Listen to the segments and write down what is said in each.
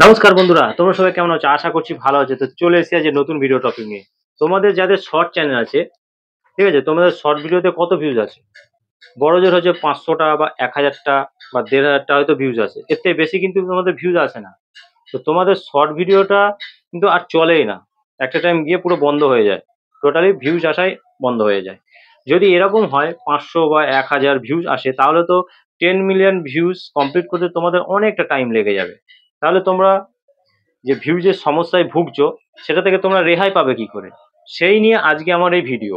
নমস্কার বন্ধুরা, তোমরা সবাই কেমন আছো? আশা করছি ভালো আছো। তো চলে এসেছি আজ নতুন ভিডিও টপিক নিয়ে। তোমাদের যাদের শর্ট চ্যানেল আছে, ঠিক আছে, তোমাদের শর্ট ভিডিওতে কত ভিউজ আছে? বড় জোর হচ্ছে 500টা বা 1000টা বা 1500টা হয়তো ভিউজ আছে, এর থেকে বেশি কিন্তু তোমাদের ভিউজ আসে না। তো তোমাদের শর্ট ভিডিওটা কিন্তু আর চলেই না, একটা টাইম গিয়ে পুরো বন্ধ হয়ে যায়, টোটালি ভিউজ আসাই বন্ধ হয়ে যায়। যদি এরকম হয় 500 বা 1000 ভিউজ আসে, তাহলে তো 10 মিলিয়ন ভিউজ কমপ্লিট করতে তোমাদের অনেকটা টাইম লেগে যাবে। তাহলে তোমরা যে ভিউজের সমস্যায় ভুগছো, সেটা থেকে তোমরা রেহাই পাবে কি করে, সেই নিয়ে আজকে আমার এই ভিডিও।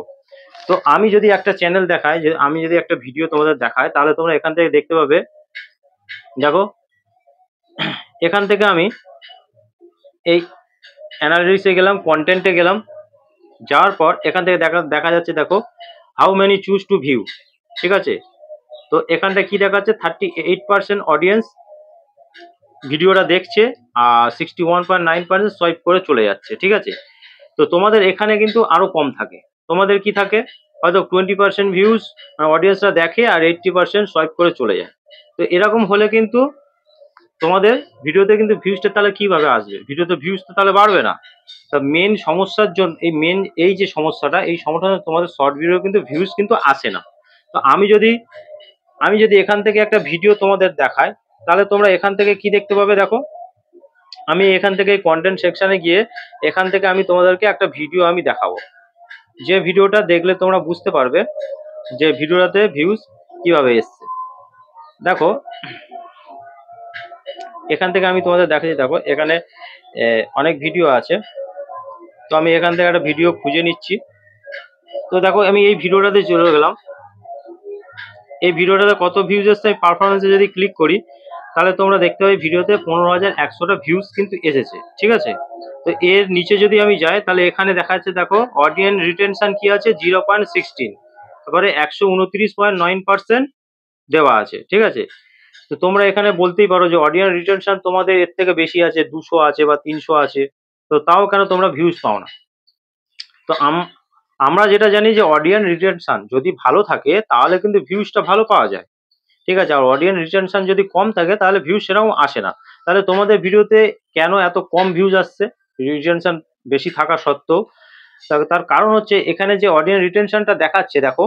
তো আমি যদি একটা চ্যানেল দেখাই, যে আমি যদি একটা ভিডিও তোমাদের দেখাই, তাহলে তোমরা এখান থেকে দেখতে পাবে। দেখো, এখান থেকে আমি এই অ্যানালিসিসে গেলাম, কন্টেন্টে গেলাম, যাওয়ার পর এখান থেকে দেখা দেখা যাচ্ছে, দেখো, how many choose to view. ঠিক আছে, তো এখানটা কি দেখাচ্ছে, 38% অডিয়েন্স ভিডিওটা দেখছে, আর 61.9% সোয়াইপ করে চলে যাচ্ছে। ঠিক আছে, তো তোমাদের এখানে কিন্তু আরো কম থাকে। তোমাদের কি থাকে, হয়তো 20% ভিউজ অডিয়েন্সরা দেখে আর 80% সোয়াইপ করে চলে যায়। তো এরকম হলে কিন্তু তোমাদের ভিডিওতে কিন্তু ভিউজটা তাহলে কিভাবে আসবে? ভিডিওতে ভিউজ তো তাহলে বাড়বে না। তা মেন সমস্যার জন্য এই যে সমস্যাটা, এই সমস্যাটা তোমাদের শর্ট ভিডিও কিন্তু ভিউজ কিন্তু আসে না। তো আমি যদি এখান থেকে একটা ভিডিও তোমাদের দেখাই, তাহলে তোমরা এখান থেকে কি দেখতে পাবে? দেখো, আমি এখান থেকে কন্টেন্ট সেকশনে গিয়ে এখান থেকে আমি তোমাদেরকে একটা ভিডিও আমি দেখাবো, যে ভিডিওটা দেখলে তোমরা বুঝতে পারবে যে ভিডিওটাতে ভিউজ কিভাবে এসছে। দেখো, এখান থেকে আমি তোমাদের দেখাচ্ছি। দেখো, এখানে অনেক ভিডিও আছে, তো আমি এখান থেকে একটা ভিডিও খুঁজে নিচ্ছি। তো দেখো, আমি এই ভিডিওটাতে চলে গেলাম। এই ভিডিওটাতে কত ভিউজ এসছে, আমি পারফরমেন্সে যদি ক্লিক করি, তাহলে তোমরা দেখতে পাবে ভিডিওতে 15,100টা ভিউজ কিন্তু এসেছে। ঠিক আছে, তো এর নিচে যদি আমি যাই, তাহলে এখানে দেখা যাচ্ছে, দেখো, অডিয়েন্স রিটেনশন কি আছে, 0.16, তারপরে 129.9% দেওয়া আছে। ঠিক আছে, তো তোমরা এখানে বলতেই পারো যে অডিয়েন্স রিটেনশন তোমাদের এর থেকে বেশি আছে, 200 আছে বা 300 আছে, তো তাও কেন তোমরা ভিউজ পাও না? তো আমরা যেটা জানি যে অডিয়েন্স রিটেনশন যদি ভালো থাকে, তাহলে কিন্তু ভিউজটা ভালো পাওয়া যায়। ঠিক আছে, আর অডিয়েন্স রিটেনশন যদি কম থাকে, তাহলে ভিউজ সেরকম আসে না। তাহলে তোমাদের ভিডিওতে কেন এত কম ভিউজ আসছে, রিটেনশন বেশি থাকা সত্ত্বেও? তার কারণ হচ্ছে, এখানে যে অডিয়েন্স রিটেনশনটা দেখাচ্ছে, দেখো,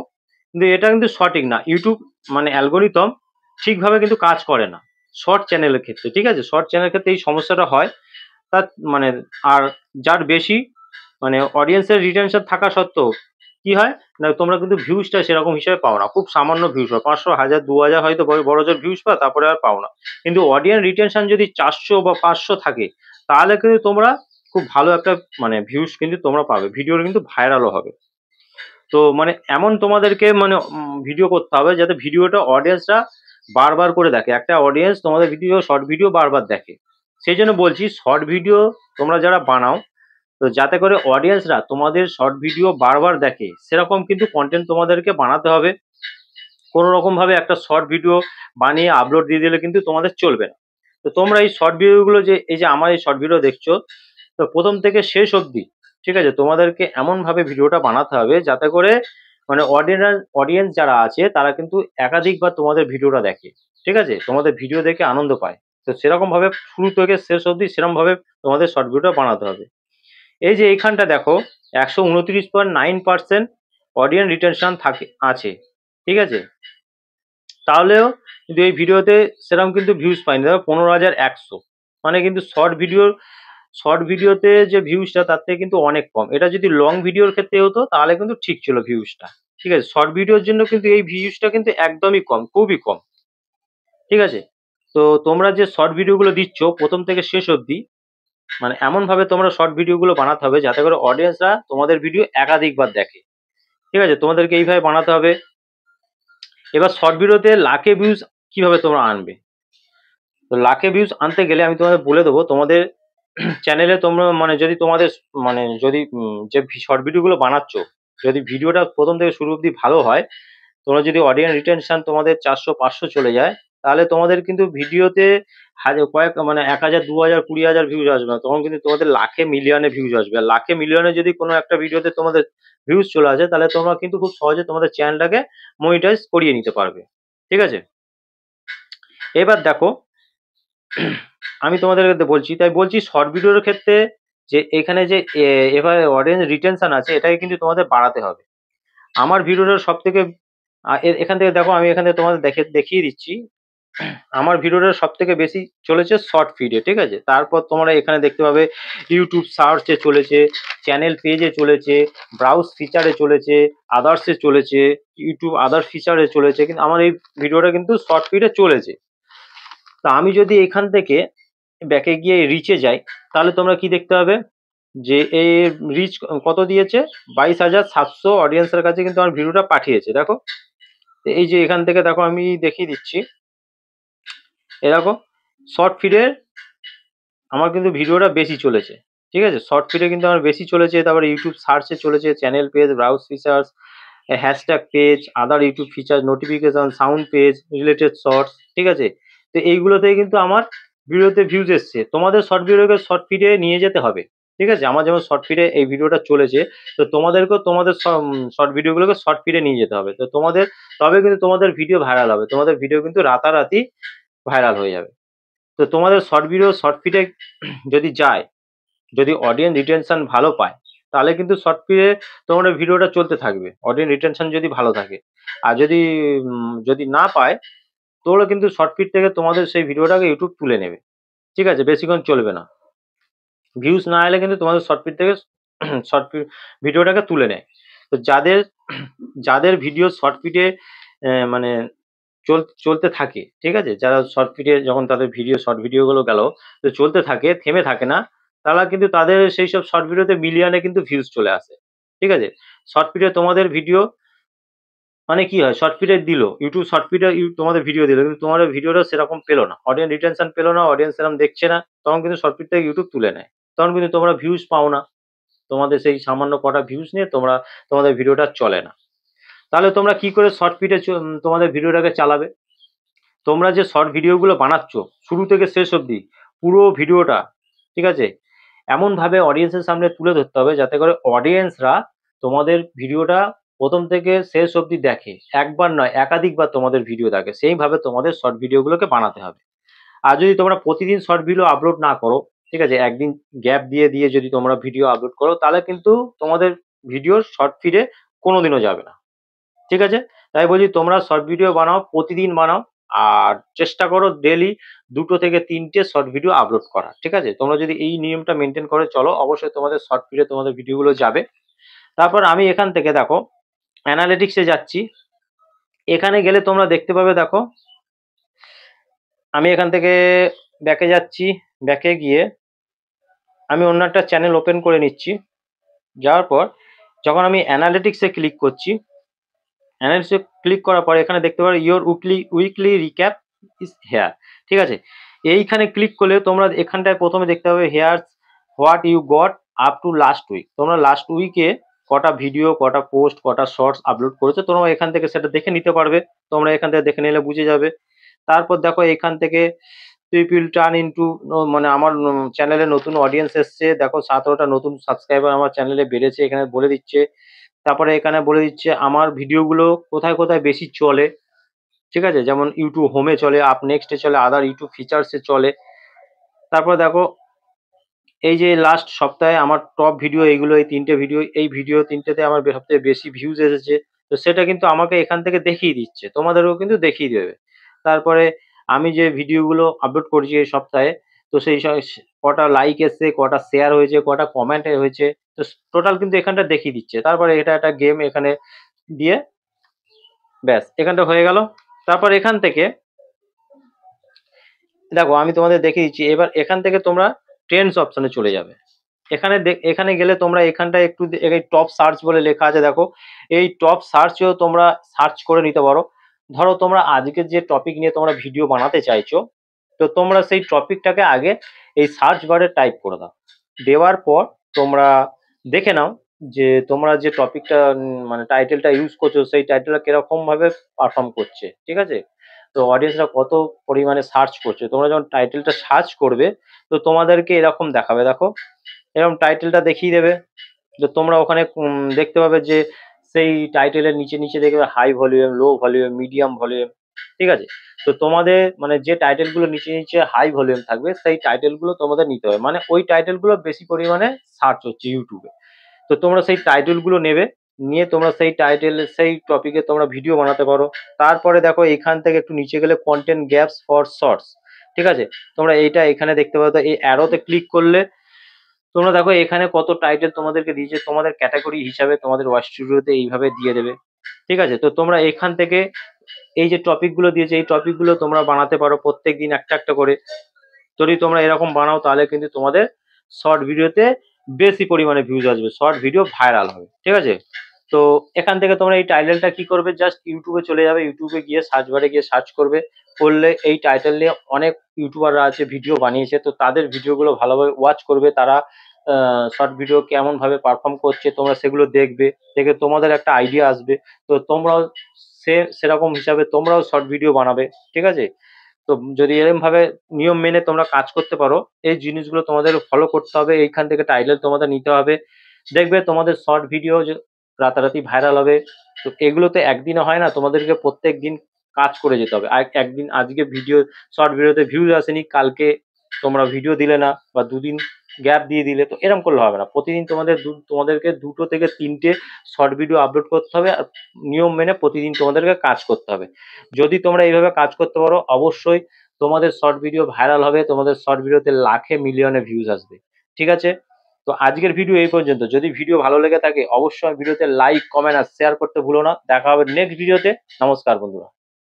কিন্তু এটা কিন্তু সঠিক না। ইউটিউব মানে অ্যালগোরিদম ঠিকভাবে কিন্তু কাজ করে না শর্ট চ্যানেলের ক্ষেত্রে। ঠিক আছে, শর্ট চ্যানেলের ক্ষেত্রে এই সমস্যাটা হয়। তার মানে, আর যার বেশি মানে অডিয়েন্সের রিটেনশন থাকা সত্ত্বেও কি হয় না, তোমরা কিন্তু ভিউজটা সেরকম হিসেবে পাও না, খুব সামান্য ভিউজ হয়, 500, 1000, 2000 হয়তো বড় জোর ভিউজ পাও, তারপরে আর পাও না। কিন্তু অডিয়েন্স রিটেনশন যদি 400 বা 500 থাকে, তাহলে কিন্তু তোমরা খুব ভালো একটা মানে ভিউজ কিন্তু তোমরা পাবে, ভিডিওটা কিন্তু ভাইরালও হবে। তো মানে এমন তোমাদেরকে মানে ভিডিও করতে হবে যাতে ভিডিওটা অডিয়েন্সরা বারবার করে দেখে। একটা অডিয়েন্স তোমাদের ভিডিও, শর্ট ভিডিও বারবার দেখে। সেই জন্য বলছি, শর্ট ভিডিও তোমরা যারা বানাও, তো যাতে করে অডিয়েন্সরা তোমাদের শর্ট ভিডিও বারবার দেখে, সেরকম কিন্তু কন্টেন্ট তোমাদেরকে বানাতে হবে। কোনো রকম ভাবে একটা শর্ট ভিডিও বানিয়ে আপলোড দিয়ে দিলে কিন্তু তোমাদের চলবে না। তো তোমরা এই শর্ট ভিডিওগুলো, যে এই যে আমার এই শর্ট ভিডিও দেখছো, তো প্রথম থেকে শেষ অবধি, ঠিক আছে, তোমাদেরকে এমন ভাবে ভিডিওটা বানাতে হবে যাতে করে মানে অডিয়েন্স যারা আছে, তারা কিন্তু একাধিকবার তোমাদের ভিডিওটা দেখে। ঠিক আছে, তোমাদের ভিডিও দেখে আনন্দ পায়। তো সেরকম ভাবে শুরু থেকে শেষ অবধি সেরকম ভাবে তোমাদের শর্ট ভিডিওটা বানাতে হবে। এই যে এইখানটা দেখো, 129.9% অডিয়েন্স রিটেনশন আছে। ঠিক আছে, তাহলেও কিন্তু এই ভিডিওতে সেরকম কিন্তু ভিউজ পাইনি। দেখো, 15,100, মানে কিন্তু শর্ট ভিডিওতে যে ভিউজটা, তার থেকে কিন্তু অনেক কম। এটা যদি লং ভিডিওর ক্ষেত্রে হতো, তাহলে কিন্তু ঠিক ছিল ভিউজটা। ঠিক আছে, শর্ট ভিডিওর জন্য কিন্তু এই ভিউজটা কিন্তু একদমই কম, খুবই কম। ঠিক আছে, তো তোমরা যে শর্ট ভিডিওগুলো দিচ্ছ প্রথম থেকে শেষ অবধি, মানে এমন ভাবে তোমরা শর্ট ভিডিওগুলো বানাতে হবে যাতে করে অডিয়েন্সরা তোমাদের ভিডিও একাধিকবার দেখে। ঠিক আছে, তোমাদেরকে এইভাবে বানাতে হবে। এবার শর্ট ভিডিওতে লাখে ভিউজ কিভাবে তোমরা আনবে? তো লাখে ভিউজ আনতে গেলে আমি তোমাদের বলে দেবো, তোমাদের চ্যানেলে তোমরা মানে যদি তোমাদের মানে যদি যে শর্ট ভিডিওগুলো বানাচ্ছ, যদি ভিডিওটা প্রথম থেকে শুরু অবধি ভালো হয়, তোমরা যদি অডিয়েন্স রিটেনশন তোমাদের 400, 500 চলে যায়, তাহলে তোমাদের কিন্তু ভিডিওতে কয়েক মানে 1000, 2000, 20,000 ভিউজ আসবে না, তখন কিন্তু তোমাদের লাখে মিলিয়নে ভিউজ আসবে। আর লাখে মিলিয়নে যদি কোনো একটা ভিডিওতে তোমাদের ভিউজ চলে আসে, তাহলে তোমরা কিন্তু খুব সহজে তোমাদের চ্যানেলটাকে মনিটাইজ করিয়ে নিতে পারবে। ঠিক আছে, এবার দেখো, আমি তোমাদেরকে বলছি, তাই বলছি শর্ট ভিডিওর ক্ষেত্রে যে এখানে যে এবার অডিয়েন্স রিটেনশন আছে এটাকে কিন্তু তোমাদের বাড়াতে হবে। আমার ভিডিওটার সব থেকে এখান থেকে দেখো, আমি এখান থেকে তোমাদের দেখিয়ে দিচ্ছি। আমার ভিডিওটা সব থেকে বেশি চলেছে শর্ট ফিডে, ঠিক আছে। তারপর তোমরা এখানে দেখতে পাবে ইউটিউব সার্চে চলেছে, চ্যানেল পেজে চলেছে, ব্রাউজ ফিচারে চলেছে, আদার্সে চলেছে, ইউটিউব আদার ফিচারে চলেছে, কিন্তু আমার এই ভিডিওটা কিন্তু শর্ট ফিডে চলেছে। তা আমি যদি এখান থেকে ব্যাকে গিয়ে রিচে যাই, তাহলে তোমরা কি দেখতে পাবে যে এই রিচ কত দিয়েছে, 22,700 অডিয়েন্সের কাছে কিন্তু আমার ভিডিওটা পাঠিয়েছে। দেখো এই যে এখান থেকে দেখো আমি দেখিয়ে দিচ্ছি, এ দেখো শর্ট ফিডের আমার কিন্তু ভিডিওটা বেশি চলেছে, ঠিক আছে। শর্ট ফিডে কিন্তু আমার বেশি চলেছে, তারপরে ইউটিউব সার্চে চলেছে, channel page, browse features, hashtag page, other YouTube feature, notification, sound page, related shorts, ঠিক আছে। তো এইগুলোতেই কিন্তু আমার ভিডিওতে ভিউজ এসছে। তোমাদের শর্ট ভিডিওকে শর্ট ফিডে নিয়ে যেতে হবে, ঠিক আছে। আমার যেমন শর্ট ফিডে এই ভিডিওটা চলেছে, তো তোমাদেরকেও তোমাদের শর্ট ভিডিওগুলোকে শর্ট ফিডে নিয়ে যেতে হবে। তো তোমাদের তবে কিন্তু তোমাদের ভিডিও ভাইরাল হবে, তোমাদের ভিডিও কিন্তু রাতারাতি ভাইরাল হয়ে যাবে। তো তোমাদের শর্ট ভিডিও শর্ট ফিডে যদি যায়, যদি অডিয়েন্স রিটেনশন ভালো পায়, তাহলে কিন্তু শর্ট ফিডে তোমাদের ভিডিওটা চলতে থাকবে, অডিয়েন্স রিটেনশন যদি ভালো থাকে। আর যদি না পায়, তাহলে কিন্তু শর্ট ফিড থেকে তোমাদের সেই ভিডিওটাকে ইউটিউব তুলে নেবে, ঠিক আছে, বেশিক্ষণ চলবে না। ভিউজ না এলে কিন্তু তোমাদের শর্ট ফিড থেকে শর্ট ভিডিওটাকে তুলে নেয়। তো যাদের যাদের ভিডিও শর্ট ফিডে মানে চলতে থাকে, ঠিক আছে, যারা শর্ট ফিডে যখন তাদের ভিডিও শর্ট ভিডিওগুলো গেল, তো চলতে থাকে, থেমে থাকে না, তারা কিন্তু তাদের সেই সব শর্ট ভিডিওতে মিলিয়নে কিন্তু ভিউজ চলে আসে, ঠিক আছে। শর্ট ফিডে তোমাদের ভিডিও মানে কি হয়, শর্ট ফিডে দিল ইউটিউব, শর্ট ফিডে তোমাদের ভিডিও দিল, কিন্তু তোমাদের ভিডিওটা সেরকম পেলো না, অডিয়েন্স রিটেনশন পেলো না, অডিয়েন্স সেরকম দেখছে না, তখন কিন্তু শর্ট ফিড থেকে ইউটিউব তুলে নেয়, তখন কিন্তু তোমরা ভিউজ পাও না, তোমাদের সেই সামান্য কটা ভিউজ নিয়ে তোমাদের ভিডিওটা চলে না। তাহলে তোমরা কি করে শর্ট ফিডে তোমাদের ভিডিওটাকে চালাবে? তোমরা যে শর্ট ভিডিওগুলো বানাচ্ছ শুরু থেকে শেষ অবধি পুরো ভিডিওটা, ঠিক আছে, এমনভাবে অডিয়েন্সের সামনে তুলে ধরতে হবে যাতে করে অডিয়েন্সরা তোমাদের ভিডিওটা প্রথম থেকে শেষ অবধি দেখে, একবার নয় একাধিকবার তোমাদের ভিডিও দেখে, সেইভাবে তোমাদের শর্ট ভিডিওগুলোকে বানাতে হবে। আর যদি তোমরা প্রতিদিন শর্ট ভিডিও আপলোড না করো, ঠিক আছে, একদিন গ্যাপ দিয়ে দিয়ে যদি তোমরা ভিডিও আপলোড করো, তাহলে কিন্তু তোমাদের ভিডিও শর্ট ফিডে কোনোদিনও যাবে না, ঠিক আছে। তাই বলছি তোমরা শর্ট ভিডিও বানাও, প্রতিদিন বানাও, আর চেষ্টা করো ডেলি 2 থেকে 3টে শর্ট ভিডিও আপলোড করা, ঠিক আছে। তোমরা যদি এই নিয়মটা মেনটেন করে চলো, অবশ্যই তোমাদের শর্ট ভিডিও তোমাদের ভিডিওগুলো যাবে। তারপর আমি এখান থেকে দেখো অ্যানালিটিক্সে যাচ্ছি, এখানে গেলে তোমরা দেখতে পাবে, দেখো আমি এখান থেকে ব্যাকে যাচ্ছি, ব্যাকে গিয়ে আমি অন্য একটা চ্যানেল ওপেন করে নিচ্ছি। যাওয়ার পর যখন আমি অ্যানালিটিক্সে ক্লিক করছি, অ্যানালিসিসে ক্লিক করার পরে এখানে দেখতে পারো your weekly recap is here, ঠিক আছে। এইখানে ক্লিক করলে তোমরা এখানটায় প্রথমে দেখতে পাবে here what you got up to last week, তোমরা লাস্ট উইকে কটা ভিডিও, কটা পোস্ট, কটা শর্টস আপলোড করেছো, তোমরা এখান থেকে সেটা দেখে নিতে পারবে, তোমরা এখান থেকে দেখে নিলে বুঝে যাবে। তারপর দেখো এখান থেকে পিপল টার্ন ইনটু, মানে আমার চ্যানেলে নতুন অডিয়েন্স এসছে, দেখো 17টা নতুন সাবস্ক্রাইবার আমার চ্যানেলে বেড়েছে, এখানে বলে দিচ্ছে। তারপরে এখানে বলে দিচ্ছে আমার ভিডিওগুলো কোথায় কোথায় বেশি চলে, ঠিক আছে, যেমন ইউটিউব হোমে চলে, আপ নেক্সটে চলে, আদার ইউটিউব ফিচার্সে চলে। তারপর দেখো এই যে লাস্ট সপ্তাহে আমার টপ ভিডিও এইগুলো, এই 3টে ভিডিও, এই ভিডিও 3টেতে আমার সবথেকে বেশি ভিউজ এসেছে, তো সেটা কিন্তু আমাকে এখান থেকে দেখিয়ে দিচ্ছে, তোমাদেরও কিন্তু দেখিয়ে দেবে। তারপরে আমি যে ভিডিওগুলো আপলোড করছি এই সপ্তাহে, তো সেই কটা লাইক এসছে, কটা শেয়ার হয়েছে, কটা কমেন্ট হয়েছে, তো টোটাল কিন্তু এখানটা দেখিয়ে দিচ্ছে। তারপরে এটা একটা গেম এখানে দিয়ে ব্যাস এখানটা হয়ে গেল। তারপর এখান থেকে দেখো আমি তোমাদের দেখিয়ে দিচ্ছি, এবার এখান থেকে তোমরা ট্রেন্ডস অপশনে চলে যাবে। এখানে গেলে তোমরা এখানটায় একটু এই টপ সার্চ বলে লেখা আছে, দেখো এই টপ সার্চেও তোমরা সার্চ করে নিতে পারো। ধরো তোমরা আজকে যে টপিক নিয়ে তোমরা ভিডিও বানাতে চাইছো, তো তোমরা সেই টপিকটাকে আগে এই সার্চ বারে টাইপ করে দাও, দেওয়ার পর তোমরা দেখে নাও যে তোমরা যে টপিকটা মানে টাইটেলটা ইউজ করছো, সেই টাইটেলটা কিরকম ভাবে পারফর্ম করছে, ঠিক আছে। তো অডিয়েন্সরা কত পরিমাণে সার্চ করছে, তোমরা যখন টাইটেলটা সার্চ করবে, তো তোমাদেরকে এরকম দেখাবে, দেখো এরকম টাইটেলটা দেখিয়ে দেবে। তো তোমরা ওখানে দেখতে পাবে যে সেই টাইটেলের নিচে নিচে দেখবে high volume, low volume, medium volume, ঠিক আছে? তো তোমাদের মানে যে টাইটেল গুলো নিচে নিচে হাই ভলিউম থাকবে সেই টাইটেল গুলো তোমাদের নিতে হবে, মানে ওই টাইটেল গুলো বেশি পরিমাণে সার্চ হচ্ছে ইউটিউবে। তো তোমরা সেই টাইটেল গুলো নেবে, নিয়ে তোমরা সেই টাইটেল সেই টপিকে তোমরা ভিডিও বানাতে পারো। তারপরে দেখো এখান থেকে একটু নিচে গেলে কন্টেন্ট গ্যাপস ফর শর্টস, ঠিক আছে? তোমরা এইটা এখানে দেখতে পাবে, এই অ্যারোতে ক্লিক করলে তোমরা দেখো এখানে কত টাইটেল তোমাদেরকে দিয়েছে, তোমাদের ক্যাটাগরি হিসাবে তোমাদের ওয়াচ স্টুডিওতে এইভাবে দিয়ে দেবে, ঠিক আছে? তো তোমরা এখান থেকে এই যে টপিক গুলো দিয়েছে এই টপিক গুলো তোমরা বানাতে পারো প্রত্যেকদিন একটা একটা করে। যদি তোমরা এরকম বানাও তাহলে কিন্তু তোমাদের শর্ট ভিডিওতে বেশি পরিমাণে ভিউজ আসবে, শর্ট ভিডিও ভাইরাল হবে, ঠিক আছে? তো এখান থেকে তোমরা এই টাইটেলটা কি করবে, জাস্ট ইউটিউবে চলে যাবে, ইউটিউবে গিয়ে সার্চ বারে গিয়ে সার্চ করবে, করলে এই টাইটেল নিয়ে অনেক ইউটিউবাররা আছে ভিডিও বানিয়েছে, তো তাদের ভিডিওগুলো ভালোভাবে ওয়াচ করবে তারা। শর্ট ভিডিও কেমন ভাবে পারফর্ম করছে তোমরা সেগুলো দেখবে, দেখে তোমাদের একটা আইডিয়া আসবে। তো তোমরাও সেরকম হিসাবে তোমরাও শর্ট ভিডিও বানাবে, ঠিক আছে? তো যদি এরকম ভাবে নিয়ম মেনে তোমরা কাজ করতে পারো, এই জিনিসগুলো তোমাদের ফলো করতে হবে, এইখান থেকে টাইটেল তোমাদের নিতে হবে, দেখবে তোমাদের শর্ট ভিডিও রাতারাতি ভাইরাল হবে। তো এগুলো তো একদিনে হয় না, তোমাদেরকে প্রত্যেক দিন কাজ করে যেতে হবে। আর একদিন আজকে ভিডিও শর্ট ভিডিওতে ভিউজ আসেনি, কালকে তোমরা ভিডিও দিলে না বা দুদিন গ্যাপ দিয়ে দিলে, তো এরকম করলে হবে না। প্রতিদিন তোমাদেরকে 2টো থেকে 3টে শর্ট ভিডিও আপলোড করতে হবে, আর নিয়ম মেনে প্রতিদিন তোমাদেরকে কাজ করতে হবে। যদি তোমরা এইভাবে কাজ করতে পারো অবশ্যই তোমাদের শর্ট ভিডিও ভাইরাল হবে, তোমাদের শর্ট ভিডিওতে লাখে মিলিয়নে ভিউজ আসবে, ঠিক আছে? তো আজকের ভিডিও এই পর্যন্ত। যদি ভিডিও ভালো লেগে থাকে অবশ্যই ভিডিওতে লাইক কমেন্ট আর শেয়ার করতে ভুলো না। দেখা হবে নেক্সট ভিডিওতে। নমস্কার বন্ধুরা।